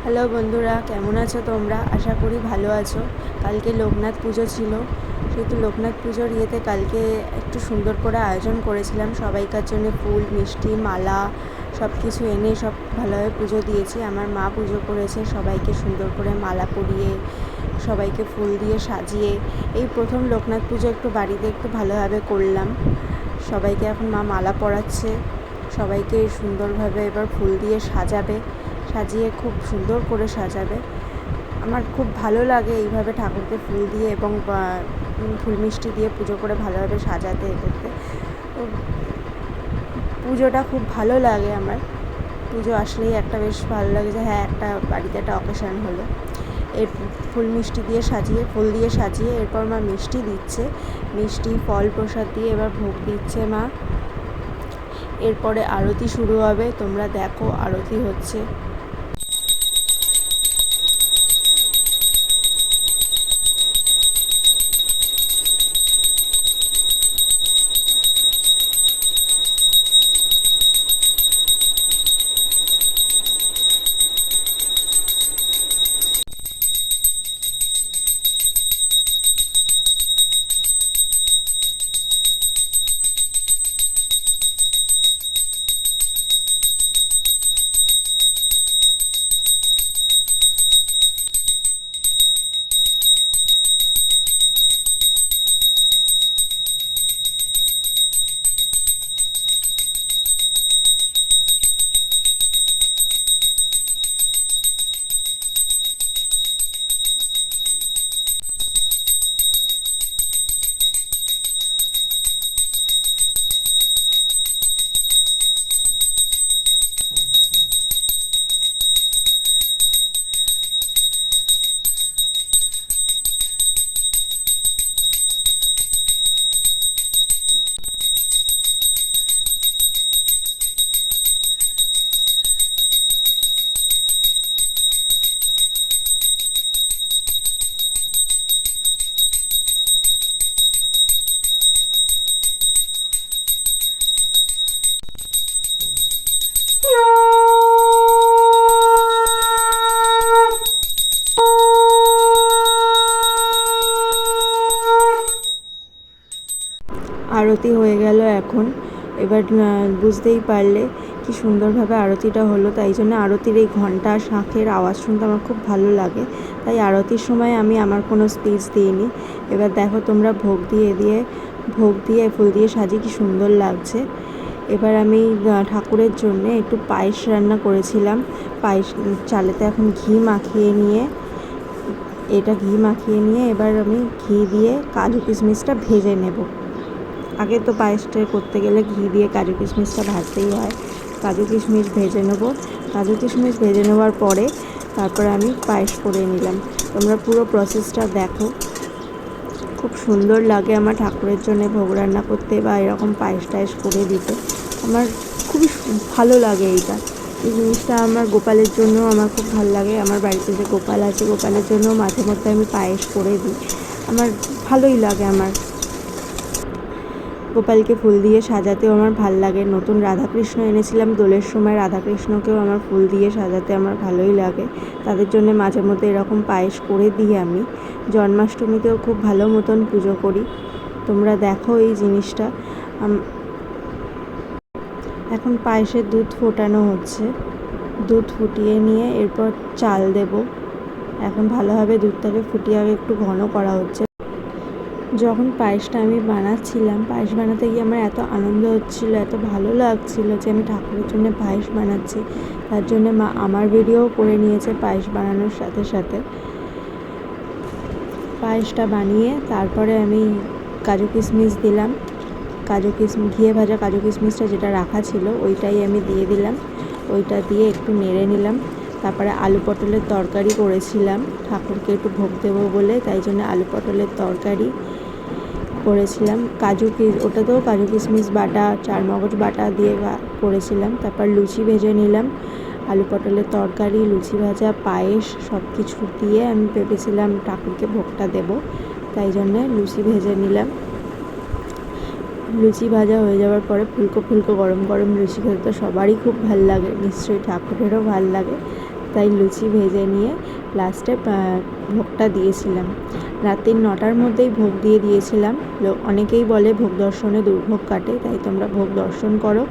Hello বন্ধুরা, কেমন আছো তোমরা? আশা করি ভালো আছো। কালকে লোকনাথ পুজো ছিল, সেহেতু লোকনাথ পুজোর ইয়েতে কালকে একটু সুন্দর করে আয়োজন করেছিলাম। সবাইকার জন্য ফুল, মিষ্টি, মালা সব কিছু এনে সব ভালোভাবে পুজো দিয়েছি। আমার মা পুজো করেছে, সবাইকে সুন্দর করে মালা পরিয়ে, সবাইকে ফুল দিয়ে সাজিয়ে। এই প্রথম লোকনাথ পুজো একটু বাড়িতে একটু ভালোভাবে করলাম। সবাইকে এখন মা মালা পরাচ্ছে, সবাইকে সুন্দরভাবে এবার ফুল দিয়ে সাজাবে, সাজিয়ে খুব সুন্দর করে সাজাবে। আমার খুব ভালো লাগে এইভাবে ঠাকুরকে ফুল দিয়ে এবং ফুল মিষ্টি দিয়ে পুজো করে ভালোভাবে সাজাতে করতে। তো পুজোটা খুব ভালো লাগে আমার। পুজো আসলেই একটা বেশ ভালো লাগে যে হ্যাঁ, একটা বাড়িতে একটা অকেশান হলো। এর ফুল মিষ্টি দিয়ে সাজিয়ে, ফুল দিয়ে সাজিয়ে এরপর মা মিষ্টি দিচ্ছে, মিষ্টি ফল প্রসাদ দিয়ে এবার ভোগ দিচ্ছে মা। এরপরে আরতি শুরু হবে, তোমরা দেখো আরতি হচ্ছে। আরতি হয়ে গেল এখন। এবার বুঝতেই পারলে কি সুন্দরভাবে আরতিটা হলো। তাই জন্য আরতির এই ঘণ্টা শাঁখের আওয়াজ শুনতে আমার খুব ভালো লাগে। তাই আরতির সময় আমি আমার কোনো স্পিচ দিইনি। এবার দেখো তোমরা, ভোগ দিয়ে ফুল দিয়ে সাজিয়ে কি সুন্দর লাগছে। এবার আমি ঠাকুরের জন্যে একটু পায়েস রান্না করেছিলাম। পায়েস চালেতে এখন ঘি মাখিয়ে নিয়ে এবার আমি ঘি দিয়ে কাজু কিশমিশটা ভেজে নেব। আগে তো পায়েসটা করতে গেলে ঘি দিয়ে কাজু কিশমিশটা ভাজতেই হয়। কাজু কিশমিশ ভেজে নেব। কাজু কিশমিশ ভেজে নেওয়ার পরে তারপরে আমি পায়েস করে নিলাম। তোমরা পুরো প্রসেসটা দেখো। খুব সুন্দর লাগে আমার ঠাকুরের জন্য ভোগ রান্না করতে বা এরকম পায়েস টায়েস করে দিতে। আমার খুবই ভালো লাগে এই জিনিসটা। আমার গোপালের জন্য আমার খুব ভালো লাগে। আমার বাড়িতে যে গোপাল আছে, গোপালের জন্য মাঝে মধ্যে আমি পায়েস করে দিই। আমার ভালোই লাগে। আমার গোপালকে ফুল দিয়ে সাজাতেও আমার ভাল লাগে। নতুন রাধাকৃষ্ণ এনেছিলাম দোলের সময়, রাধাকৃষ্ণকেও আমার ফুল দিয়ে সাজাতে আমার ভালোই লাগে। তাদের জন্য মাঝে মধ্যে এরকম পায়েস করে দিই আমি। জন্মাষ্টমীতেও খুব ভালো মতন পুজো করি। তোমরা দেখো এই জিনিসটা। এখন পায়েসের দুধ ফোটানো হচ্ছে। দুধ ফুটিয়ে নিয়ে এরপর চাল দেব। এখন ভালোভাবে দুধটাকে ফুটিয়ে আগে একটু ঘন করা হচ্ছে। যখন পায়েসটা আমি বানাচ্ছিলাম, পায়েস বানাতে গিয়ে আমার এত আনন্দ হচ্ছিল, এত ভালো লাগছিল যে আমি ঠাকুরের জন্য পায়েস বানাচ্ছি। তার জন্য মা আমার ভিডিও করে নিয়েছে পায়েস বানানোর সাথে সাথে। পায়েসটা বানিয়ে তারপরে আমি কাজু কিশমিশ দিলাম। ঘিয়ে ভাজা কাজু কিশমিশটা যেটা রাখা ছিল ওইটাই আমি দিয়ে দিলাম। ওইটা দিয়ে একটু নেড়ে নিলাম। তারপরে আলু পটলের তরকারি করেছিলাম ঠাকুরকে একটু ভোগ দেবো বলে, তাই জন্য আলু পটলের তরকারি করেছিলাম। ওটাতেও কাজু কিশমিশ বাটা, চারমগজ বাটা দিয়ে করেছিলাম। তারপর লুচি ভেজে নিলাম। আলু পটলের তরকারি, লুচি ভাজা, পায়েস সব কিছু দিয়ে আমি ভেবেছিলাম ঠাকুরকে ভোগটা দেব, তাই জন্যে লুচি ভেজে নিলাম। লুচি ভাজা হয়ে যাওয়ার পরে ফুলকো ফুলকো গরম গরম লুচি খেতে তো সবারই খুব ভাল লাগে, নিশ্চয়ই ঠাকুরেরও ভাল লাগে। তাই লুচি ভেজে নিয়ে লাস্টে ভোগটা দিয়েছিলাম। রাত্রির 9টার মধ্যেই ভোগ দিয়ে দিয়েছিলাম। অনেকেই বলে ভোগ দর্শনে দুর্ভোগ কাটে, তাই তোমরা ভোগ দর্শন করো।